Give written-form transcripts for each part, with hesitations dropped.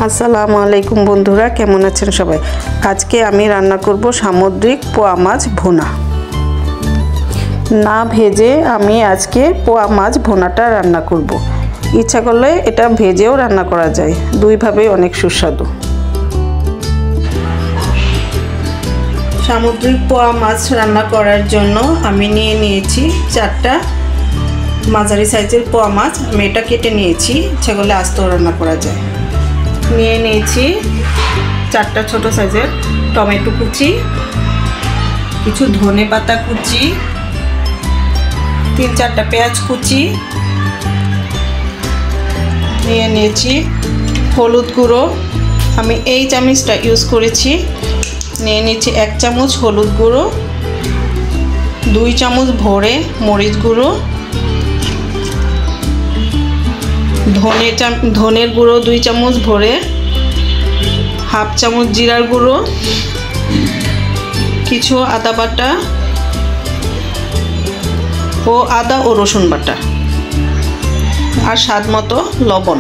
আসসালামু আলাইকুম বন্ধুরা, কেমন আছেন সবাই? আজকে আমি রান্না করব সামুদ্রিক পোয়া মাছ ভুনা। না ভেজে আমি আজকে পোয়া মাছ ভুনাটা রান্না করব। ইচ্ছা করলে এটা ভেজেও রান্না করা যায়, দুইভাবেই অনেক সুস্বাদু। সামুদ্রিক পোয়া মাছ রান্না করার জন্য আমি নিয়েছি 4টা মাঝারি সাইজের পোয়া মাছ। আমি এটা কেটে নিয়েছি, ইচ্ছা করলে আস্তেও রান্না করা যায়। নিয়েছি 4টা ছোট সাইজের টমেটো কুচি, কিছু ধনে পাতা কুচি, 3-4টা পেঁয়াজ কুচি, নিয়েছি হলুদ গুঁড়ো। আমি এই চামচটা ইউজ করেছি। নিয়েছি 1 চামচ হলুদ গুঁড়ো, 2 চামচ ভরে মরিচ গুঁড়ো, ধনের গুঁড়ো 2 চামচ ভরে, 1/2 চামচ জিরার গুঁড়ো, কিছু আদা বাটা ও আদা ও রসুন বাটা, আর স্বাদ মতো লবণ।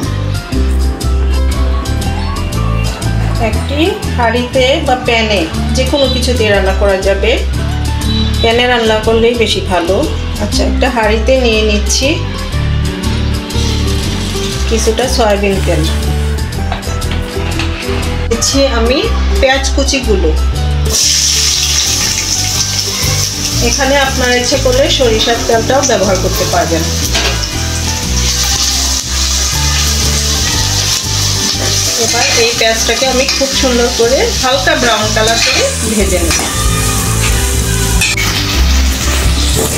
একটি হাঁড়িতে বা প্যানে যে কোনো কিছু দিয়ে রান্না করা যাবে, প্যানে রান্না করলেই বেশি ভালো। আচ্ছা, একটা হাঁড়িতে নিয়ে নিচ্ছি কিছুটা সয়াবিন তেল। দিচ্ছি আমি পেঁয়াজ কুচিগুলো। এখানে আপনারা ইচ্ছে করলে সরিষার তেলটাও ব্যবহার করতে পারবেন। এবার এই পেঁয়াজটাকে আমি খুব সুন্দর করে হালকা ব্রাউন কালার করে ভেজে নেব।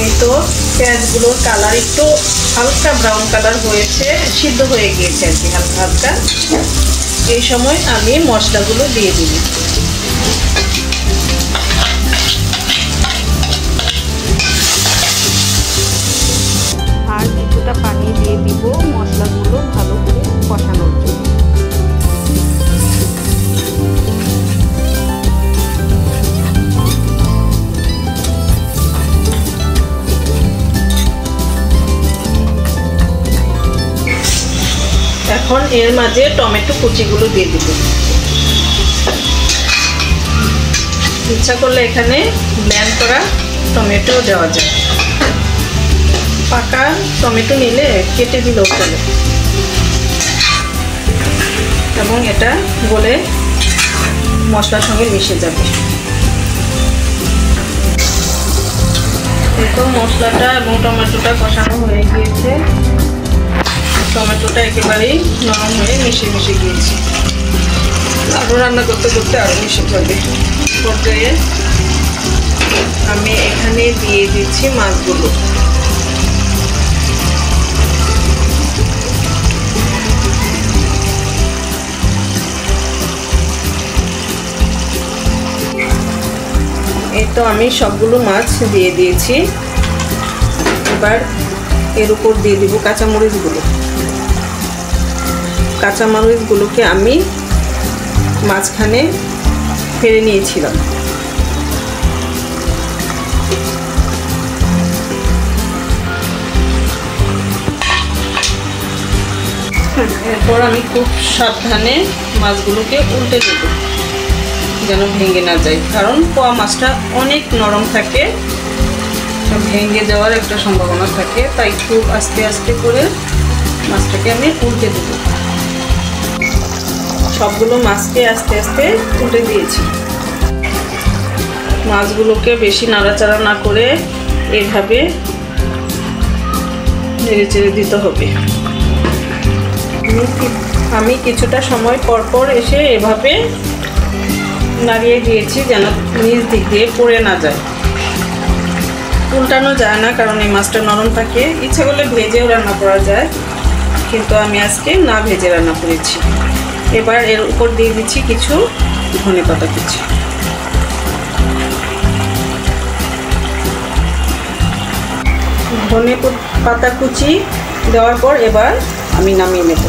এই তো পেঁয়াজগুলোর কালার একটু হালকা ব্রাউন কালার হয়েছে, সিদ্ধ হয়ে গিয়েছে আর কি হালকা হালকা। এই সময় আমি মশলাগুলো দিয়ে দিব। আর কিছুটা পানি দিয়ে দিব মশলাগুলো ভালো করে কষানোর জন্য। এখন এর মাঝে টমেটো কুচিগুলো দিয়ে দিব। ইচ্ছা করলে এখানে ব্লেন্ড করা টমেটো দেওয়া যায়, পাকা টমেটো নিলে কেটে দিলেও চলে, এবং এটা গলে মশলার সঙ্গে মিশে যাবে। দেখো মশলাটা এবং টমেটোটা কষানো হয়ে গিয়েছে, টমেটোটা একেবারেই নরম হয়ে মিশে গিয়েছে। আরও রান্না করতে করতে আরও মিশে যাবে। পর্যায়ে আমি এখানে দিয়ে দিচ্ছি মাছগুলো। এই তো আমি সবগুলো মাছ দিয়ে দিয়েছি। এবার এর উপর দিয়ে দিব কাঁচামরিচগুলো। কাঁচামরিচগুলোকে আমি মাঝখানে ফেলে নিয়েছিলাম। এরপর আমি খুব সাবধানে মাছগুলোকে উল্টে দেব যেন ভেঙে না যায়, কারণ পোয়া মাছটা অনেক নরম থাকে, ভেঙে যাওয়ার একটা সম্ভাবনা থাকে। তাই খুব আস্তে আস্তে করে মাছটাকে আমি উল্টে দেব। সবগুলো মাছকে আস্তে আস্তে উল্টে দিয়েছি। মাছগুলোকে বেশি নাড়াচাড়া না করে এভাবে নেড়ে চেড়ে দিতে হবে। আমি কিছুটা সময় পর পর এসে এভাবে নাড়িয়ে দিয়েছি যেন নিচ দিক দিয়ে পড়ে না যায়। উল্টানো যায় না, কারণ এই মাছটা নরম থাকে। ইচ্ছা করলে ভেজেও রান্না করা যায়, কিন্তু আমি আজকে না ভেজে রান্না করেছি। এবার এর উপর দিয়ে দিচ্ছি কিছু ধনে পাতা কুচি। ধনে পাতা কুচি দেওয়ার পর এবার আমি নামিয়ে নেব।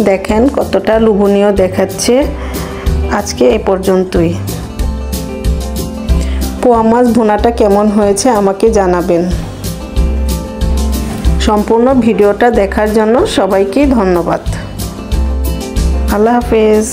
দেখেন কতটা লোভনীয় দেখাচ্ছে। আজকে এ পর্যন্তই। পোয়া মাছ ভুনাটা কেমন হয়েছে আমাকে জানাবেন। সম্পূর্ণ ভিডিওটা দেখার জন্য সবাইকে ধন্যবাদ। আল্লাহ হাফেজ।